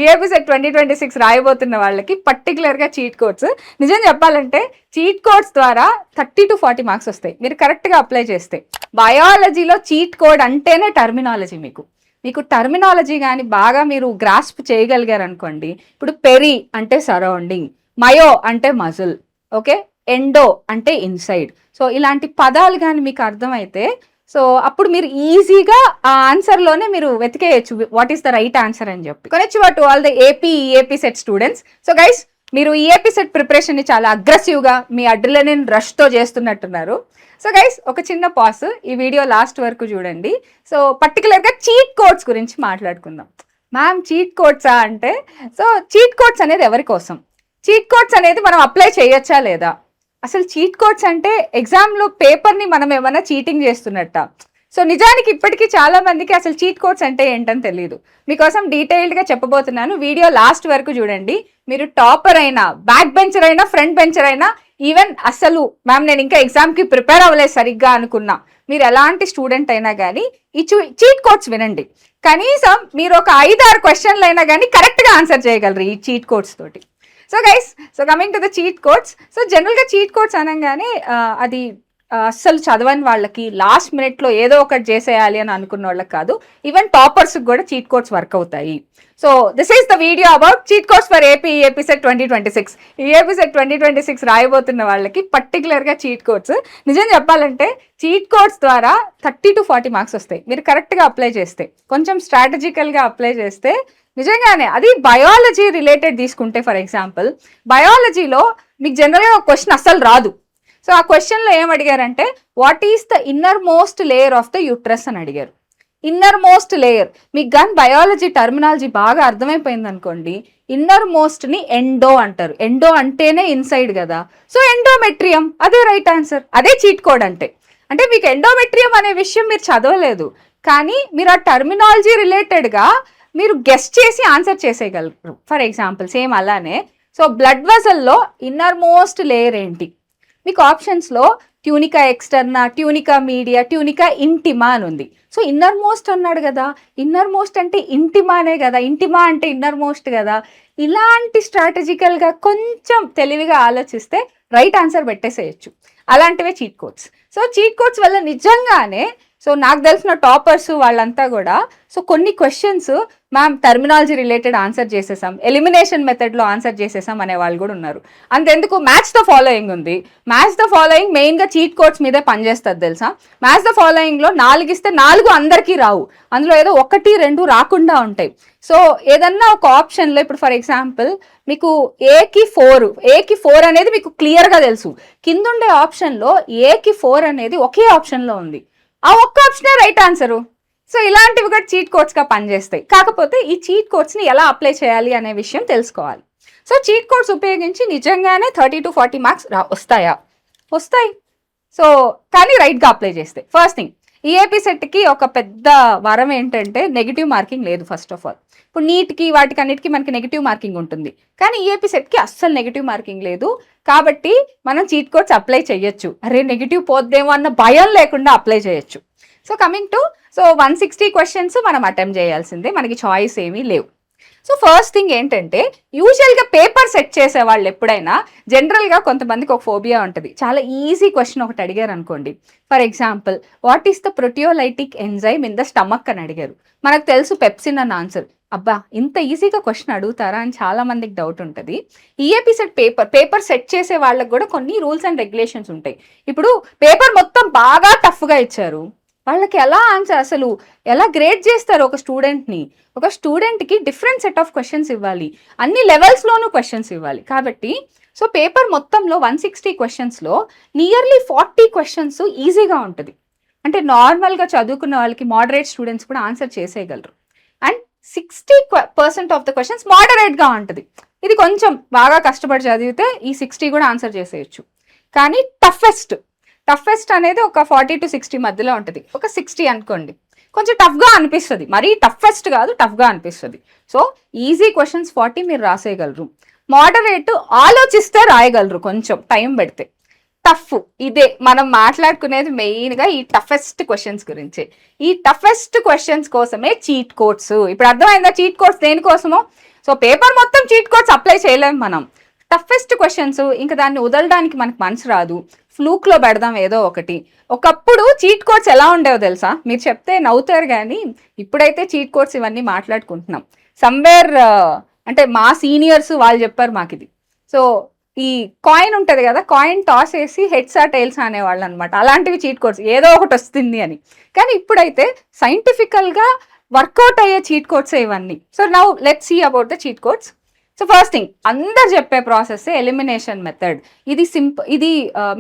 EAPCET 2026 రాయబోతున్న వాళ్ళకి పర్టికులర్గా cheat codes. నిజం చెప్పాలంటే చీట్ కోడ్స్ ద్వారా 30 to 40 మార్క్స్ వస్తాయి మీరు కరెక్ట్గా అప్లై చేస్తే. బయాలజీలో చీట్ కోడ్ అంటేనే టర్మినాలజీ. మీకు టర్మినాలజీ కానీ బాగా మీరు గ్రాస్ప్ చేయగలిగారు అనుకోండి. ఇప్పుడు పెరి అంటే సరౌండింగ్, మయో అంటే మజిల్, ఓకే, ఎండో అంటే ఇన్సైడ్. సో ఇలాంటి పదాలు కానీ మీకు అర్థమైతే సో అప్పుడు మీరు ఈజీగా ఆ ఆన్సర్లోనే మీరు వెతికేయచ్చు what is the right answer అని చెప్పి. కొనొచ్చివా to all the EAPCET students. So guys మీరు ఈఏపీ సెట్ ప్రిపరేషన్ని చాలా అగ్రెసివ్గా మీ అడ్రినలిన్ రష్తో చేస్తున్నట్టున్నారు. సో గైస్ ఒక చిన్న పాస్, ఈ వీడియో లాస్ట్ వరకు చూడండి. సో పర్టికులర్గా చీట్ కోడ్స్ గురించి మాట్లాడుకుందాం. మ్యామ్ చీట్ కోడ్సా అంటే, సో చీట్ కోడ్స్ అనేది ఎవరి కోసం? చీట్ కోడ్స్ అనేది మనం అప్లై చేయొచ్చా లేదా? అసలు చీట్ కోడ్స్ అంటే ఎగ్జామ్లో పేపర్ని మనం ఏమైనా చీటింగ్ చేస్తున్నట్ట? సో నిజానికి ఇప్పటికీ చాలా మందికి అసలు చీట్ కోడ్స్ అంటే ఏంటని తెలియదు. మీకోసం డీటెయిల్డ్గా చెప్పబోతున్నాను, వీడియో లాస్ట్ వరకు చూడండి. మీరు టాపర్ అయినా, బ్యాక్ బెంచర్ అయినా, ఫ్రంట్ బెంచర్ అయినా, ఈవెన్ అసలు మ్యామ్ నేను ఇంకా ఎగ్జామ్కి ప్రిపేర్ అవ్వలేదు సరిగ్గా అనుకున్నా, మీరు ఎలాంటి స్టూడెంట్ అయినా కానీ ఈ చీట్ కోడ్స్ వినండి. కనీసం మీరు ఒక 5-6 క్వశ్చన్లు అయినా కానీ కరెక్ట్గా ఆన్సర్ చేయగలరు ఈ చీట్ కోడ్స్ తోటి. So guys, so coming to the cheat codes. So జనరల్గా చీట్ కోడ్స్ అనగానే అది అస్సలు చదవని వాళ్ళకి, లాస్ట్ మినిట్లో ఏదో ఒకటి చేసేయాలి అని అనుకున్న వాళ్ళకి కాదు, ఈవెన్ టాపర్స్కి కూడా చీట్ కోడ్స్ వర్క్ అవుతాయి. So this is the video about cheat codes for EAPCET 2026. EAPCET 2026 రాయబోతున్న వాళ్ళకి పర్టికులర్గా చీట్ కోడ్స్. నిజం చెప్పాలంటే చీట్ కోడ్స్ ద్వారా 30 to 40 మార్క్స్ వస్తాయి మీరు కరెక్ట్గా అప్లై చేస్తే, కొంచెం స్ట్రాటజికల్గా అప్లై చేస్తే. నిజంగానే అది బయాలజీ రిలేటెడ్ తీసుకుంటే, ఫర్ ఎగ్జాంపుల్ బయాలజీలో మీకు జనరల్గా ఒక క్వశ్చన్ అస్సలు రాదు. సో ఆ క్వశ్చన్లో ఏం అడిగారంటే what is the innermost layer of the uterus అని అడిగారు. ఇన్నర్ మోస్ట్ లేయర్ మీకు కానీ బయాలజీ టర్మినాలజీ బాగా అర్థమైపోయింది అనుకోండి, ఇన్నర్ మోస్ట్ని ఎండో అంటారు. ఎండో అంటేనే ఇన్సైడ్ కదా, సో ఎండోమెట్రియం అదే రైట్ ఆన్సర్. అదే చీట్ కోడ్ అంటే మీకు ఎండోమెట్రియం అనే విషయం మీరు చదవలేదు, కానీ మీరు ఆ టర్మినాలజీ రిలేటెడ్గా మీరు గెస్ట్ చేసి ఆన్సర్ చేసేయగలరు. ఫర్ ఎగ్జాంపుల్ సేమ్ అలానే, సో బ్లడ్ వెజల్లో ఇన్నర్ మోస్ట్ లేయర్ ఏంటి? మీకు ఆప్షన్స్లో ట్యూనికా ఎక్స్టర్నా, ట్యూనికా మీడియా, ట్యూనికా ఇంటిమా అని ఉంది. సో ఇన్నర్ మోస్ట్ అన్నాడు కదా, ఇన్నర్ మోస్ట్ అంటే ఇంటిమానే కదా, ఇంటిమా అంటే ఇన్నర్ మోస్ట్ కదా. ఇలాంటి స్ట్రాటజికల్గా కొంచెం తెలివిగా ఆలోచిస్తే రైట్ ఆన్సర్ పెట్టేసేయచ్చు. అలాంటివే cheat codes. So cheat codes వల్ల నిజంగానే సో నాకు తెలిసిన టాపర్స్ వాళ్ళంతా కూడా సో కొన్ని questions ma'am terminology related answer చేసేసాం, ఎలిమినేషన్ మెథడ్లో ఆన్సర్ చేసేసాం అనే వాళ్ళు కూడా ఉన్నారు. అంతెందుకు మ్యాచ్ ద ఫాలోయింగ్ ఉంది. మ్యాచ్ ద ఫాలోయింగ్ మెయిన్గా చీట్ కోడ్స్ మీదే పనిచేస్తుంది తెలుసా. మ్యాచ్ ద ఫాలోయింగ్లో 4 ఇస్తే 4 అందరికీ రావు, అందులో ఏదో 1-2 రాకుండా ఉంటాయి. సో ఏదన్నా ఒక ఆప్షన్లో ఇప్పుడు ఫర్ ఎగ్జాంపుల్ మీకు ఏకి 4 అనేది మీకు క్లియర్గా తెలుసు, కింద ఉండే ఆప్షన్లో ఏకి 4 అనేది ఒకే ఆప్షన్లో ఉంది, ఆ ఒక్క ఆప్షనే రైట్ ఆన్సరు. సో ఇలాంటివి కూడా చీట్ కోడ్స్గా పనిచేస్తాయి. కాకపోతే ఈ చీట్ కోడ్స్ని ఎలా అప్లై చేయాలి అనే విషయం తెలుసుకోవాలి. సో చీట్ కోడ్స్ ఉపయోగించి నిజంగానే 30 to 40 మార్క్స్ వస్తాయా? వస్తాయి. సో కానీ రైట్గా అప్లై చేస్తే. ఫస్ట్ థింగ్, ఈఏపీ సెట్కి ఒక పెద్ద వరం ఏంటంటే నెగిటివ్ మార్కింగ్ లేదు. ఫస్ట్ ఆఫ్ ఆల్ ఇప్పుడు నీట్కి వాటికి అన్నిటికీ మనకి నెగిటివ్ మార్కింగ్ ఉంటుంది, కానీ ఈఏపీ సెట్కి అస్సలు నెగిటివ్ మార్కింగ్ లేదు. కాబట్టి మనం చీట్ కోడ్స్ అప్లై చేయొచ్చు. అరే నెగిటివ్ పోద్దేమో అన్న భయం లేకుండా అప్లై చేయొచ్చు. సో కమింగ్ టు 160 క్వశ్చన్స్ మనం అటెంప్ట్ చేయాల్సిందే, మనకి చాయిస్ ఏమీ లేవు. సో ఫస్ట్ థింగ్ ఏంటంటే యూజువల్గా పేపర్ సెట్ చేసే వాళ్ళు ఎప్పుడైనా జనరల్గా కొంతమందికి ఒక ఫోబియా ఉంటుంది. చాలా ఈజీ క్వశ్చన్ ఒకటి అడిగారు అనుకోండి, for example what is the proteolytic enzyme in the stomach అని అడిగారు. మనకు తెలుసు పెప్సిన్ అన్న ఆన్సర్. అబ్బా ఇంత ఈజీగా క్వశ్చన్ అడుగుతారా అని చాలా మందికి డౌట్ ఉంటుంది. ఈఏపీ సెట్ పేపర్ సెట్ చేసే వాళ్ళకి కూడా కొన్ని రూల్స్ అండ్ రెగ్యులేషన్స్ ఉంటాయి. ఇప్పుడు పేపర్ మొత్తం బాగా టఫ్గా ఇచ్చారు, వాళ్ళకి ఎలా ఆన్సర్ అసలు ఎలా గ్రేడ్ చేస్తారు ఒక స్టూడెంట్కి డిఫరెంట్ సెట్ ఆఫ్ క్వశ్చన్స్ ఇవ్వాలి, అన్ని లెవెల్స్లోనూ క్వశ్చన్స్ ఇవ్వాలి. కాబట్టి సో పేపర్ మొత్తంలో 160 క్వశ్చన్స్లో నియర్లీ 40 క్వశ్చన్స్ ఈజీగా ఉంటుంది. అంటే నార్మల్గా చదువుకున్న వాళ్ళకి, మోడరేట్ స్టూడెంట్స్ కూడా ఆన్సర్ చేసేయగలరు. అండ్ 60% ఆఫ్ ద క్వశ్చన్స్ మోడరేట్గా ఉంటుంది. ఇది కొంచెం బాగా కష్టపడి చదివితే ఈ 60 కూడా ఆన్సర్ చేసేయచ్చు. కానీ టఫెస్ట్ అనేది ఒక 40 to 60 మధ్యలో ఉంటుంది. ఒక 60 అనుకోండి, కొంచెం టఫ్గా అనిపిస్తుంది, మరీ టఫెస్ట్ కాదు, టఫ్గా అనిపిస్తుంది. సో ఈజీ క్వశ్చన్స్ 40 మీరు రాసేయగలరు. మోడరేట్ ఆలోచిస్తే రాయగలరు కొంచెం టైం పెడితే. టఫ్ ఇదే మనం మాట్లాడుకునేది మెయిన్గా ఈ టఫెస్ట్ క్వశ్చన్స్ గురించి. ఈ టఫెస్ట్ క్వశ్చన్స్ కోసమే చీట్ కోడ్స్. ఇప్పుడు అర్థమైందా చీట్ కోడ్స్ దేనికోసమో? సో పేపర్ మొత్తం చీట్ కోడ్స్ అప్లై చేయలేము మనం. టఫెస్ట్ క్వశ్చన్స్ ఇంకా దాన్ని వదలడానికి మనకు మనసు రాదు, ఫ్లూక్లో పెడదాం ఏదో ఒకటి. ఒకప్పుడు చీట్ కోడ్స్ ఎలా ఉండేవో తెలుసా? మీరు చెప్తే నవ్వుతారు కానీ ఇప్పుడైతే చీట్ కోడ్స్ ఇవన్నీ మాట్లాడుకుంటున్నాం. సమ్వేర్ అంటే మా సీనియర్స్ వాళ్ళు చెప్పారు మాకు ఇది. సో ఈ కాయిన్ ఉంటుంది కదా, కాయిన్ టాస్ వేసి హెడ్సా టైల్స్ అనేవాళ్ళు అనమాట. అలాంటివి చీట్ కోడ్స్, ఏదో ఒకటి వస్తుంది అని. కానీ ఇప్పుడైతే సైంటిఫికల్గా వర్కౌట్ అయ్యే చీట్ కోడ్స్ ఇవన్నీ. So now let's see about the cheat codes. So first thing అందరు చెప్పే ప్రాసెస్ ఎలిమినేషన్ మెథడ్. ఇది ఇది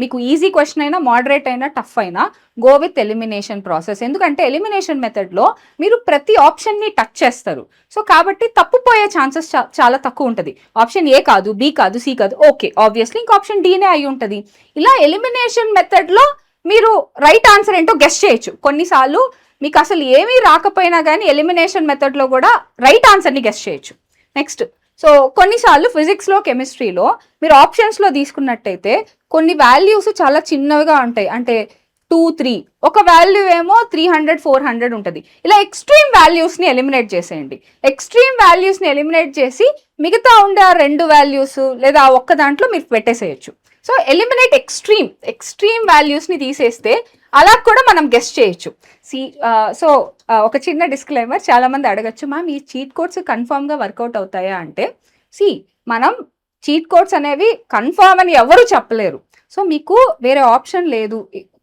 మీకు ఈజీ క్వశ్చన్ అయినా, మోడరేట్ అయినా, టఫ్ అయినా గో విత్ ఎలిమినేషన్ ప్రాసెస్. ఎందుకంటే ఎలిమినేషన్ మెథడ్లో మీరు ప్రతి ఆప్షన్ని టచ్ చేస్తారు. సో కాబట్టి తప్పుపోయే ఛాన్సెస్ చాలా తక్కువ ఉంటుంది. ఆప్షన్ ఏ కాదు, బి కాదు, సి కాదు, ఓకే ఆబ్వియస్లీ ఇంక ఆప్షన్ డీనే అయి ఉంటుంది. ఇలా ఎలిమినేషన్ మెథడ్లో మీరు రైట్ ఆన్సర్ ఏంటో గెస్ చేయొచ్చు. కొన్నిసార్లు మీకు అసలు ఏమీ రాకపోయినా కానీ ఎలిమినేషన్ మెథడ్లో కూడా రైట్ ఆన్సర్ని గెస్ చేయొచ్చు. నెక్స్ట్, సో కొన్నిసార్లు ఫిజిక్స్లో, కెమిస్ట్రీలో మీరు ఆప్షన్స్లో తీసుకున్నట్టయితే కొన్ని వాల్యూస్ చాలా చిన్నవిగా ఉంటాయి. అంటే 2, 3, ఒక వాల్యూ ఏమో 300, 400 ఉంటుంది. ఇలా ఎక్స్ట్రీమ్ వాల్యూస్ని ఎలిమినేట్ చేసేయండి. ఎక్స్ట్రీమ్ వాల్యూస్ని ఎలిమినేట్ చేసి మిగతా ఉండే ఆ 2 వాల్యూస్ లేదా ఒక్క దాంట్లో మీరు పెట్టేసేయచ్చు. సో ఎలిమినేట్ ఎక్స్ట్రీమ్ వాల్యూస్ని తీసేస్తే అలా కూడా మనం గెస్ చేయొచ్చు. సో ఒక చిన్న డిస్క్లైమర్, చాలామంది అడగచ్చు మ్యామ్ ఈ చీట్ కోడ్స్ కన్ఫామ్గా వర్కౌట్ అవుతాయా అంటే, మనం చీట్ కోడ్స్ అనేవి కన్ఫామ్ అని ఎవరు చెప్పలేరు. సో మీకు వేరే ఆప్షన్ లేదు,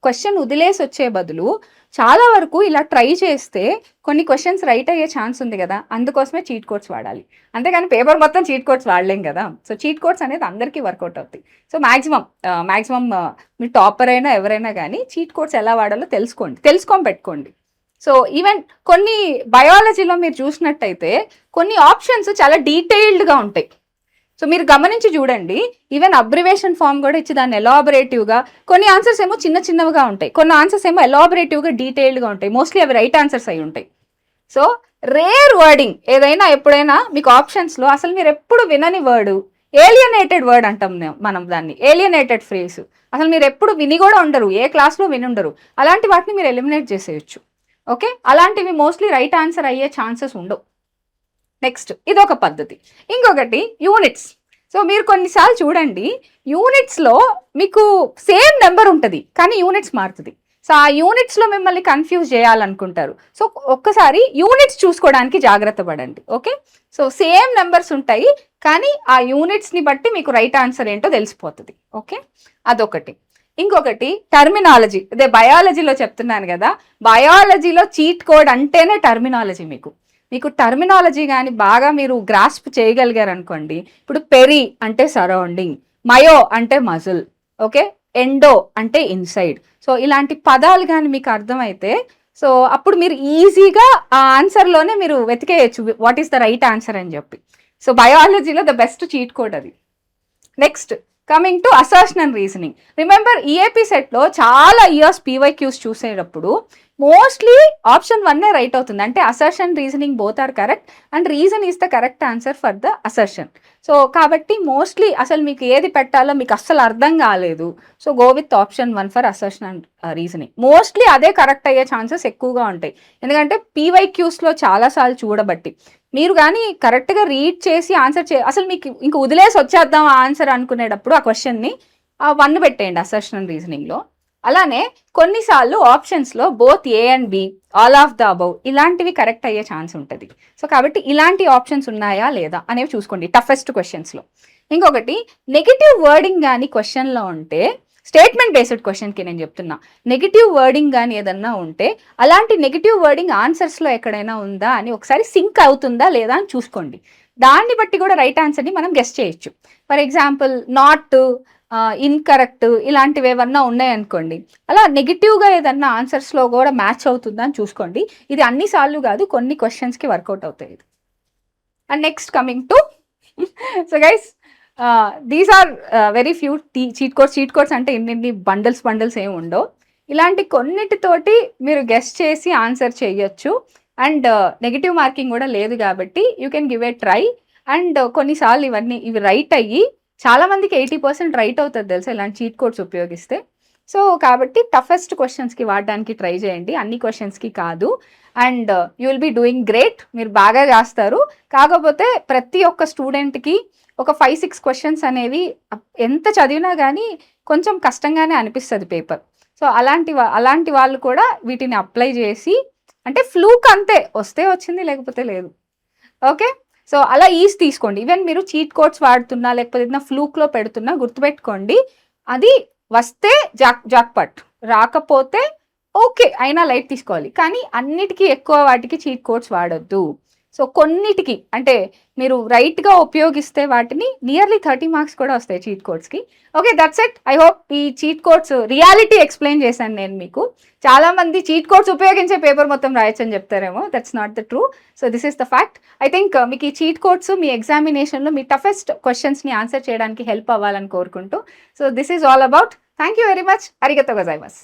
క్వశ్చన్ వదిలేసి వచ్చే బదులు చాలా వరకు ఇలా ట్రై చేస్తే కొన్ని క్వశ్చన్స్ రైట్ అయ్యే ఛాన్స్ ఉంది కదా, అందుకోసమే చీట్ కోడ్స్ వాడాలి. అంతేగాని పేపర్ మొత్తం చీట్ కోడ్స్ వాడలేం కదా. సో చీట్ కోడ్స్ అనేది అందరికీ వర్కౌట్ అవుతాయి. సో మ్యాక్సిమం మీరు టాపర్ అయినా ఎవరైనా కానీ చీట్ కోడ్స్ ఎలా వాడాలో తెలుసుకొని పెట్టుకోండి. సో ఈవెన్ కొన్ని బయాలజీలో మీరు చూసినట్టయితే కొన్ని ఆప్షన్స్ చాలా డీటెయిల్డ్గా ఉంటాయి. సో మీరు గమనించి చూడండి, ఈవెన్ అబ్రివేషన్ ఫామ్ కూడా ఇచ్చి దాన్ని ఎలాబరేటివ్గా, కొన్ని ఆన్సర్స్ ఏమో చిన్నగా ఉంటాయి, కొన్ని ఆన్సర్స్ ఏమో ఎలాబరేటివ్గా డీటెయిల్డ్గా ఉంటాయి. మోస్ట్లీ అవి రైట్ ఆన్సర్స్ అయి ఉంటాయి. సో రేర్ వర్డింగ్ ఏదైనా ఎప్పుడైనా మీకు ఆప్షన్స్లో అసలు మీరు ఎప్పుడు వినని వర్డ్, ఏలియనేటెడ్ వర్డ్ అంటాం మనం దాన్ని, ఏలియనేటెడ్ ఫ్రేజ్. అసలు మీరు ఎప్పుడు విని కూడా ఉండరు, ఏ క్లాస్లో విని ఉండరు. అలాంటి వాటిని మీరు ఎలిమినేట్ చేసేయచ్చు. ఓకే, అలాంటివి మోస్ట్లీ రైట్ ఆన్సర్ అయ్యే ఛాన్సెస్ ఉండవు. నెక్స్ట్, ఇదొక పద్ధతి. ఇంకొకటి యూనిట్స్. సో మీరు కొన్నిసార్లు చూడండి, యూనిట్స్లో మీకు సేమ్ నెంబర్ ఉంటుంది కానీ యూనిట్స్ మారుతుంది. సో ఆ యూనిట్స్లో మిమ్మల్ని కన్ఫ్యూజ్ చేయాలనుకుంటారు. సో ఒక్కసారి యూనిట్స్ చూసుకోవడానికి జాగ్రత్త పడండి. ఓకే, సో సేమ్ నెంబర్స్ ఉంటాయి కానీ ఆ యూనిట్స్ని బట్టి మీకు రైట్ ఆన్సర్ ఏంటో తెలిసిపోతుంది. ఓకే, అదొకటి. ఇంకొకటి టర్మినాలజీ. అదే బయాలజీలో చెప్తున్నాను కదా, బయాలజీలో చీట్ కోడ్ అంటేనే టర్మినాలజీ. మీకు టర్మినాలజీ కానీ బాగా మీరు గ్రాస్ప్ చేయగలిగారు అనుకోండి. ఇప్పుడు పెరి అంటే సరౌండింగ్, మయో అంటే మజిల్, ఓకే, ఎండో అంటే ఇన్సైడ్. సో ఇలాంటి పదాలు కానీ మీకు అర్థమైతే సో అప్పుడు మీరు ఈజీగా ఆ ఆన్సర్లోనే మీరు వెతికేయచ్చు what is the right answer అని చెప్పి. సో బయాలజీలో ద బెస్ట్ చీట్ కోడ్ అది. Next, coming to assertion and reasoning. Remember ఈఏపీ సెట్లో చాలా ఇయర్స్ పీవైక్యూస్ చూసేటప్పుడు మోస్ట్లీ ఆప్షన్ 1 రైట్ అవుతుంది. అంటే assertion, reasoning both are correct and reason is the correct answer for the assertion. So కాబట్టి mostly అసలు మీకు ఏది పెట్టాలో మీకు అస్సలు అర్థం కాలేదు, so go with option 1 for assertion and reasoning. Mostly అదే కరెక్ట్ అయ్యే ఛాన్సెస్ ఎక్కువగా ఉంటాయి. ఎందుకంటే పీవైక్యూస్లో చాలాసార్లు చూడబట్టి మీరు కానీ కరెక్ట్గా రీడ్ చేసి ఆన్సర్ అసలు మీకు ఇంక వదిలేసి వచ్చేద్దాం ఆ ఆన్సర్ అనుకునేటప్పుడు ఆ క్వశ్చన్ని 1 పెట్టేయండి అసర్షన్ అండ్ రీజనింగ్లో. అలానే కొన్నిసార్లు ఆప్షన్స్లో both A and B, all of the above ఇలాంటివి కరెక్ట్ అయ్యే ఛాన్స్ ఉంటుంది. సో కాబట్టి ఇలాంటి ఆప్షన్స్ ఉన్నాయా లేదా అనేవి చూసుకోండి టఫెస్ట్ క్వశ్చన్స్లో. ఇంకొకటి, నెగిటివ్ వర్డింగ్ కానీ క్వశ్చన్లో ఉంటే, స్టేట్మెంట్ బేస్డ్ క్వశ్చన్కి నేను చెప్తున్నా, నెగిటివ్ వర్డింగ్ కానీ ఏదన్నా ఉంటే అలాంటి నెగిటివ్ వర్డింగ్ ఆన్సర్స్లో ఎక్కడైనా ఉందా అని ఒకసారి సింక్ అవుతుందా లేదా అని చూసుకోండి. దాన్ని బట్టి కూడా రైట్ ఆన్సర్ని మనం గెస్ చేయొచ్చు. ఫర్ ఎగ్జాంపుల్ నాట్, ఇన్కరెక్ట్ ఇలాంటివి ఏమన్నా ఉన్నాయనుకోండి, అలా నెగిటివ్గా ఏదన్నా ఆన్సర్స్లో కూడా మ్యాచ్ అవుతుందా అని చూసుకోండి. ఇది అన్నిసార్లు కాదు, కొన్ని క్వశ్చన్స్కి వర్కౌట్ అవుతాయి ఇది. And next coming to so guys, these are very few cheat codes అంటే ఇన్ని బండిల్స్ ఏమి ఉండవు. ఇలాంటి కొన్నిటితోటి మీరు గెస్ చేసి ఆన్సర్ చేయొచ్చు. అండ్ నెగిటివ్ మార్కింగ్ కూడా లేదు కాబట్టి you can give a try. And కొన్నిసార్లు ఇవి రైట్ అయ్యి చాలామందికి 80% రైట్ అవుతుంది తెలుసా ఇలాంటి చీట్ కోడ్స్ ఉపయోగిస్తే. సో కాబట్టి టఫెస్ట్ క్వశ్చన్స్కి వాడడానికి ట్రై చేయండి, అన్ని క్వశ్చన్స్కి కాదు. And you will be doing great, మీరు బాగా చేస్తారు. కాకపోతే ప్రతి ఒక్క స్టూడెంట్కి ఒక 5-6 క్వశ్చన్స్ అనేవి ఎంత చదివినా కానీ కొంచెం కష్టంగానే అనిపిస్తుంది పేపర్. సో అలాంటి వాళ్ళు కూడా వీటిని అప్లై చేసి, అంటే ఫ్లూక్ అంతే, వస్తే వచ్చింది లేకపోతే లేదు. ఓకే, సో అలా ఈజ్ తీసుకోండి. ఈవెన్ మీరు చీట్ కోడ్స్ వాడుతున్నా లేకపోతే ఏదైనా ఫ్లూక్లో పెడుతున్నా గుర్తుపెట్టుకోండి, అది వస్తే జాక్పాట్, రాకపోతే ఓకే అయినా లైట్ తీసుకోవాలి. కానీ అన్నిటికీ ఎక్కువ వాటికి చీట్ కోడ్స్ వాడొద్దు. సో కొన్నిటికి అంటే మీరు రైట్గా ఉపయోగిస్తే వాటిని నియర్లీ 30 మార్క్స్ కూడా వస్తాయి చీట్ కోడ్స్కి. Okay, that's it. I hope ఈ చీట్ కోడ్స్ రియాలిటీ ఎక్స్ప్లెయిన్ చేశాను నేను మీకు. చాలామంది చీట్ కోడ్స్ ఉపయోగించే పేపర్ మొత్తం రాయొచ్చని చెప్తారేమో, that's not the true. So this is the fact. I think మీకు ఈ చీట్ కోడ్స్ మీ ఎగ్జామినేషన్లో మీ టఫెస్ట్ క్వశ్చన్స్ని ఆన్సర్ చేయడానికి హెల్ప్ అవ్వాలని కోరుకుంటూ, so this is all about. Thank you very much. అరిగతో గజాయిమస్.